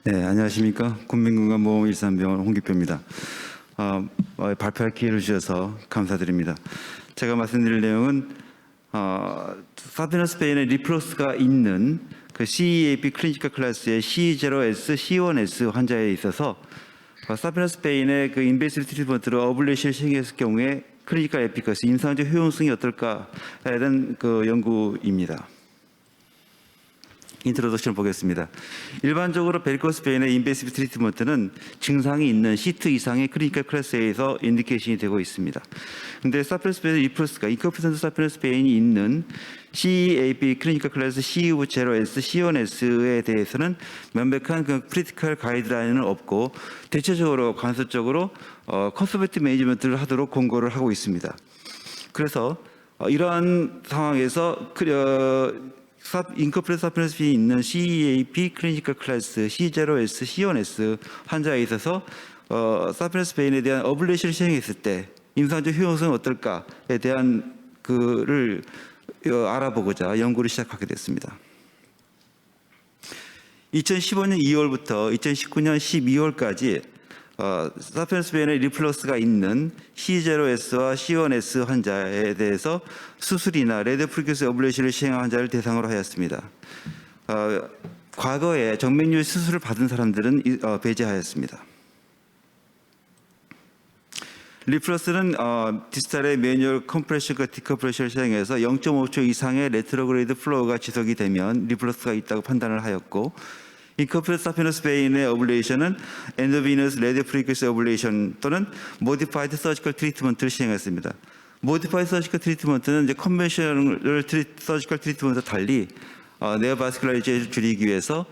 네, 안녕하십니까. 국민건강보험 일산병원 홍기표입니다. 발표할 기회를 주셔서 감사드립니다. 제가 말씀드릴 내용은 사피노스페인의 리플러스가 있는 그 CEAP 클리니컬 클래스의 C0S, C1S 환자에 있어서 사피노스페인의 그 인베이시브 트리트먼트로 어블레이션을 시행했을 경우에 클리니컬 에피커시, 임상적 효용성이 어떨까에 대한 그 연구입니다. 인트로덕션을 보겠습니다. 일반적으로 베리코스 베인의 인베이시브 트리트먼트는 증상이 있는 C2 이상의 클리니컬 클래스에서 인디케이션이 되고 있습니다. 근데 사피노스 베인 리플러스가 인컴피턴트 사피노스 베인이 있는 CEAP 클리니컬 클래스 C0S, C1S에 대해서는 명백한 그 크리티컬 가이드라인은 없고 대체적으로 간섭적으로 컨서베티브 매니지먼트를 하도록 권고를 하고 있습니다. 그래서 이러한 상황에서 인컴플레트 사피노스페인이 있는 CEAP 클리니컬 클래스 C0S, C1S 환자에 있어서 사피노스페인에 대한 어블레이션을 시행했을 때 임상적 효용성은 어떨까에 대한 그를 알아보고자 연구를 시작하게 됐습니다. 2015년 2월부터 2019년 12월까지 사피노스페인의 리플러스가 있는 C0S와 C1S 환자에 대해서 수술이나 레디오프리큐스 어블레이션을 시행한 환자를 대상으로 하였습니다. 과거에 정맥류 수술을 받은 사람들은 배제하였습니다. 리플러스는 디스탈의 매뉴얼 컴프레션과 디컴프레션을 시행해서 0.5초 이상의 레트로그레이드 플로우가 지속이 되면 리플러스가 있다고 판단을 하였고, 인컴플레트 사피노스페인의 어블레이션은 엔도비너스 레디오프리큐스 어블레이션 또는 모디파이드 서지컬 트리트먼트를 시행했습니다. 모디파이드 서지컬 트리트먼트는 이제 컨벤셔널 서지컬 트리트먼트와 달리 네오바스큘라이제이션을 줄이기 위해서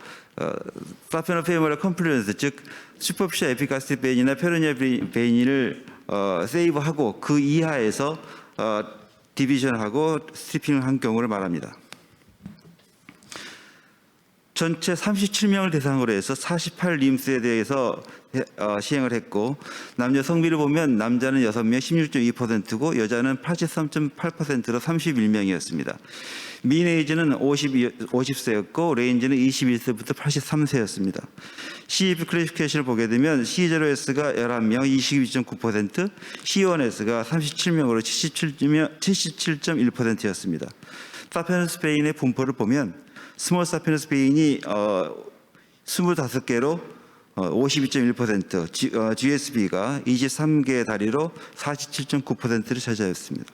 사피노페모럴 컴플리언스, 즉 슈퍼피셜 에피가스틱 베인이나 페로니아 베인을 세이브하고 그 이하에서 디비전하고 스트리핑을 한 경우를 말합니다. 전체 37명을 대상으로 해서 48림스에 대해서 시행을 했고, 남녀 성비를 보면 남자는 6명 16.2%고 여자는 83.8%로 31명이었습니다. 민 에이지는 50세였고 레인지는 21세부터 83세였습니다. CEP 클래시피케이션을 보게 되면 C0S가 11명 22.9%, C1S가 37명으로 77.1%였습니다. 사피노스페인의 분포를 보면 스몰 사피노스페인이 25개로 52.1%, GSB가 23개의 다리로 47.9%를 차지하였습니다.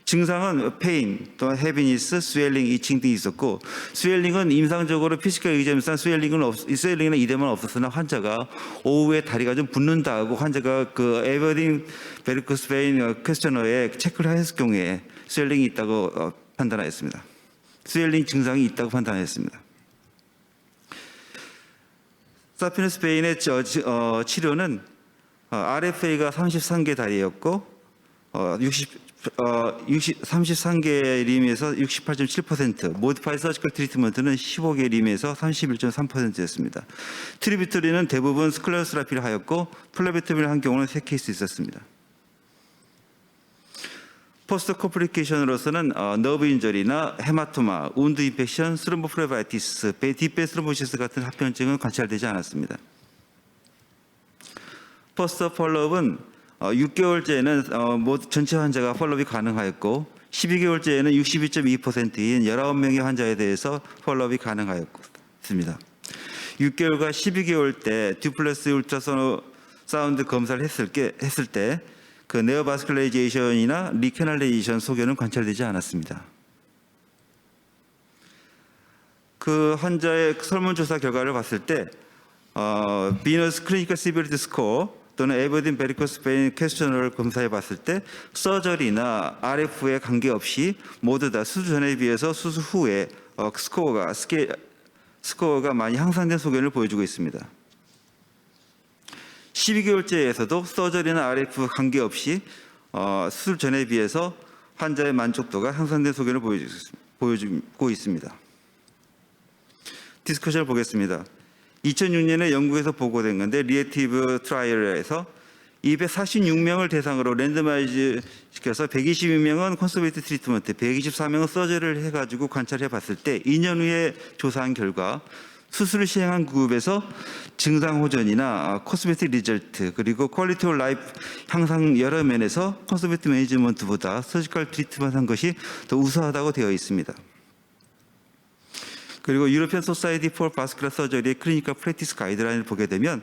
증상은 페인, 또는 헤비니스, 스웰링, 이칭 등이 있었고, 스웰링은 임상적으로 피지컬 의점상 스웰링이나 이대만 없었으나 환자가 오후에 다리가 좀 붓는다 하고 환자가 그 에버딩 베리코스 베인 퀘스처너에 체크를 했을 경우에 스웰링이 있다고 판단하였습니다. 스웰링 증상이 있다고 판단했습니다. 사피노스페인의 치료는 RFA가 33개 다리였고 33개 림에서 68.7%, 모디파이드 서지컬 트리트먼트는 15개 림에서 31.3%였습니다. 트리비토리는 대부분 스클레로스라피를 하였고 플라베토미를 한 경우는 3케이스 있었습니다. 포스트 컴플리케이션으로서는 너브 인저리나 헤마토마, 우운드 인펙션, 스롬보플레바이티스, 딥베 스롬보시스 같은 합병증은 관찰되지 않았습니다. 포스트 폴로업은 6개월째에는 전체 환자가 폴로업이 가능하였고 12개월째에는 62.2%인 19명의 환자에 대해서 폴로업이 가능하였습니다. 6개월과 12개월 때 듀플렉스 울트라사운드 검사를 했을 때 그 네오바스큘라이제이션이나 리캐널레이션 소견은 관찰되지 않았습니다. 그 환자의 설문조사 결과를 봤을 때 비너스 클리니컬 시비리티 스코어 또는 에버딘 베리코스 베인 퀘스처너를 검사해 봤을 때 서저리나 RF에 관계없이 모두 다 수술 전에 비해서 수술 후에 스코어가 많이 향상된 소견을 보여주고 있습니다. 12개월째에서도 서저리나 RF 관계없이 수술 전에 비해서 환자의 만족도가 향상된 소견을 보여주고 있습니다. 디스커션을 보겠습니다. 2006년에 영국에서 보고된 건데 리액티브 트라이얼에서 246명을 대상으로 랜드마이즈 시켜서 122명은 컨서베이티브 트리트먼트, 124명은 서저리를 해가지고 관찰해 봤을 때 2년 후에 조사한 결과 수술을 시행한 그룹에서 증상 호전이나 코스메틱 리절트 그리고 퀄리티 오브 라이프 향상 여러 면에서 코스메틱 매니지먼트보다 서지컬 트리트먼트 한 것이 더 우수하다고 되어 있습니다. 그리고 유로피안 소사이티 포 바스큘러 서저리의 클리니컬 프랙티스 가이드라인을 보게 되면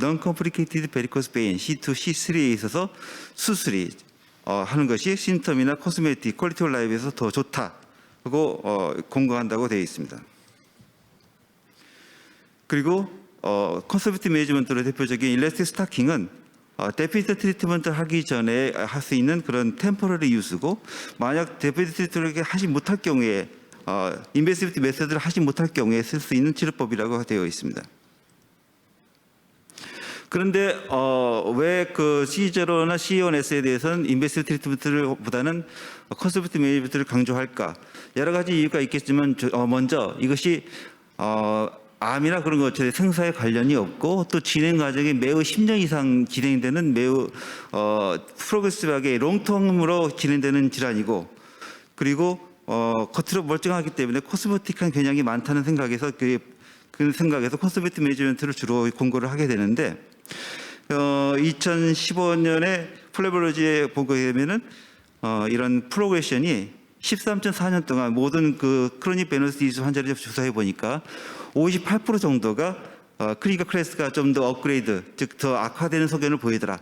non complicated varicose vein C2, C3에 있어서 수술이 하는 것이 심텀이나 코스메틱 퀄리티 오브 라이프에서 더 좋다고 공감한다고 되어 있습니다. 그리고 컨서베티브 매니지먼트로 대표적인 일렉틱 스타킹은 데피니트 트리트먼트 하기 전에 할 수 있는 그런 템포러리 유스고, 만약 데피니트 트리트먼트를 하지 못할 경우에 인베시비티 메서드를 하지 못할 경우에 쓸 수 있는 치료법이라고 되어 있습니다. 그런데 왜 그 C0나 C1S에 대해서는 인베시브 트리트먼트보다는 컨서베티브 매니지먼트를 강조할까? 여러 가지 이유가 있겠지만 먼저 이것이 암이나 그런 것들의 생사에 관련이 없고, 또 진행 과정이 매우 10년 이상 진행되는 매우 프로그레시브하게 롱텀으로 진행되는 질환이고, 그리고 겉으로 멀쩡하기 때문에 코스메틱한 경향이 많다는 생각에서 그 생각에서 컨서베티브 매니지먼트를 주로 권고를 하게 되는데, 2015년에 플레볼로지에 보게 되면은 이런 프로그레션이 13.4년 동안 모든 그 크로닉 베너스 디지즈 환자를 조사해 보니까 58% 정도가 클리니컬 클래스가 좀 더 업그레이드, 즉 더 악화되는 소견을 보이더라.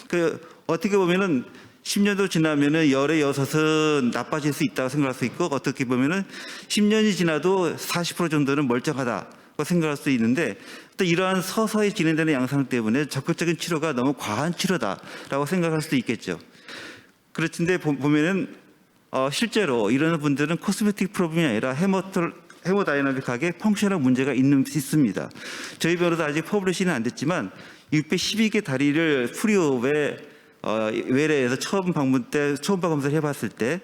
그 어떻게 보면은 10년도 지나면은 열의 6은 나빠질 수 있다고 생각할 수 있고, 어떻게 보면은 10년이 지나도 40% 정도는 멀쩡하다고 생각할 수 있는데, 또 이러한 서서히 진행되는 양상 때문에 적극적인 치료가 너무 과한 치료다라고 생각할 수도 있겠죠. 그렇던데 보면은 실제로 이런 분들은 코스메틱 프로블럼이 아니라 헤모다이나믹하게 펑셔널 문제가 있습니다. 저희 병원도 아직 퍼블리시는 안 됐지만 612개 다리를 프리오의 외래에서 처음 방문 때 초음파 검사를 해봤을 때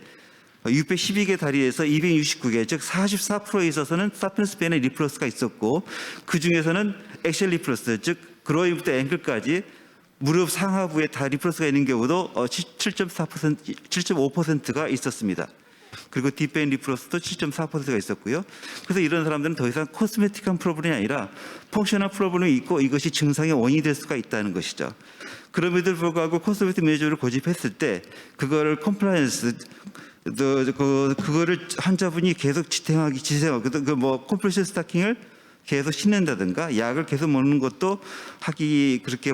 612개 다리에서 269개, 즉 44%에 있어서는 사피노스펜의 리플러스가 있었고, 그 중에서는 액셀 리플러스, 즉 그로인부터 앵클까지 무릎 상하부에 다 리플러스가 있는 경우도 7.5%가 있었습니다. 그리고 딥베인 리플러스도 7.4%가 있었고요. 그래서 이런 사람들은 더 이상 코스메틱한 프로블럼이 아니라 펑셔널 프로블럼이 있고, 이것이 증상의 원인이 될 수가 있다는 것이죠. 그럼에도 불구하고 코스메틱 매니저를 고집했을 때 그거를 컴플라이언스, 그거를 환자분이 계속 지탱하고 뭐 컴프레션 스타킹을 계속 신는다든가 약을 계속 먹는 것도 하기 그렇게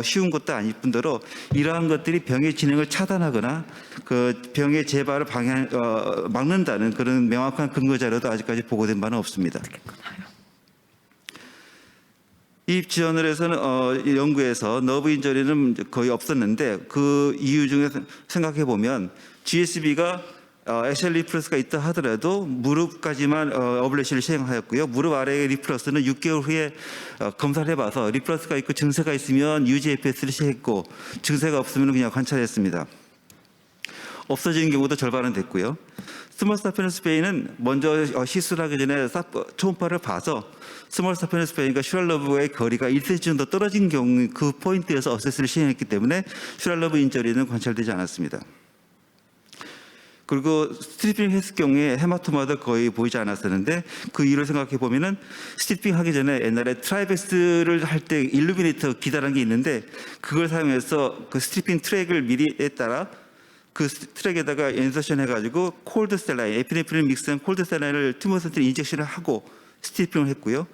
쉬운 것도 아닐 뿐더러, 이러한 것들이 병의 진행을 차단하거나 그 병의 재발을 막는다는 그런 명확한 근거 자료도 아직까지 보고된 바는 없습니다. 이 저널에서는 연구에서 너브 인저리는 거의 없었는데, 그 이유 중에 생각해 보면 GSB가 액셀 리플러스가 있다 하더라도 무릎까지만 어블레이션을 시행하였고요. 무릎 아래의 리플러스는 6개월 후에 검사를 해봐서 리플러스가 있고 증세가 있으면 UGFS를 시행했고, 증세가 없으면 그냥 관찰했습니다. 없어지는 경우도 절반은 됐고요. 스몰 사피노스 베인은 먼저 시술하기 전에 초음파를 봐서 스몰 사피노스 베인과 슈랄러브의 거리가 1cm 정도 떨어진 경우 그 포인트에서 어세스를 시행했기 때문에 슈랄러브 인저리는 관찰되지 않았습니다. 그리고 스트리핑 했을 경우에 헤마토마도 거의 보이지 않았었는데, 그 이유를 생각해 보면은 스트리핑 하기 전에 옛날에 트라이베스를 할 때 일루미네이터 기다란 게 있는데, 그걸 사용해서 그 스트리핑 트랙을 미리에 따라 그 트랙에다가 인서션 해가지고 콜드 셀라인, 에피네프린 믹스한 콜드 셀라인을 튜머 센터에 인젝션을 하고 스트리핑을 했고요.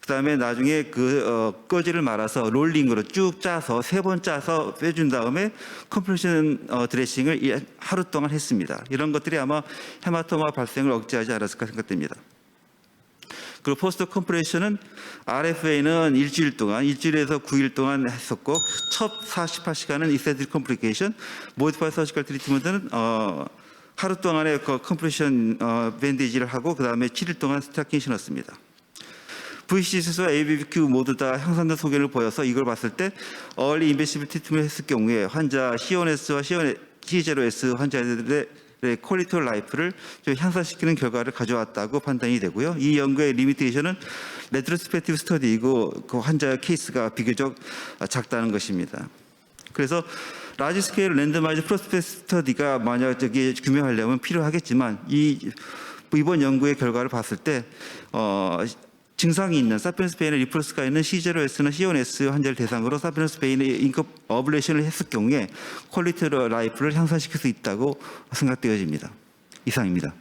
그 다음에 나중에 그 꺼지를 말아서 롤링으로 쭉 짜서 3번 짜서 빼준 다음에 컴프레션 드레싱을 하루 동안 했습니다. 이런 것들이 아마 헤마토마 발생을 억제하지 않았을까 생각됩니다. 그리고 포스트 컴프레션은 RFA는 일주일에서 9일 동안 했었고, 첫 48시간은 이센트릭 컴플리케이션, 모디파이 서지컬 트리트먼트는 하루 동안의 그 컴프레션 밴디지를 하고, 그 다음에 7일 동안 스타킹 신었습니다. VCS와 ABBQ 모두 다 향상된 소견을 보여서 이걸 봤을 때 얼리 인베시브 트리트먼트 했을 경우에 환자 C1S와 C0S 환자들의 퀄리티 오브 라이프를 좀 향상시키는 결과를 가져왔다고 판단이 되고요. 이 연구의 리미테이션은 레트로스펙티브 스터디이고 그 환자 케이스가 비교적 작다는 것입니다. 그래서 라지 스케일 랜드마이즈 프로스펙트 스터디가 만약 규명하려면 필요하겠지만, 이번 연구의 결과를 봤을 때 증상이 있는 사피엔스 베인의 리플러스가 있는 C0S나 C1S 환자를 대상으로 사피엔스 베인의 인컵 어블레이션을 했을 경우에 퀄리티 라이프를 향상시킬 수 있다고 생각되어집니다. 이상입니다.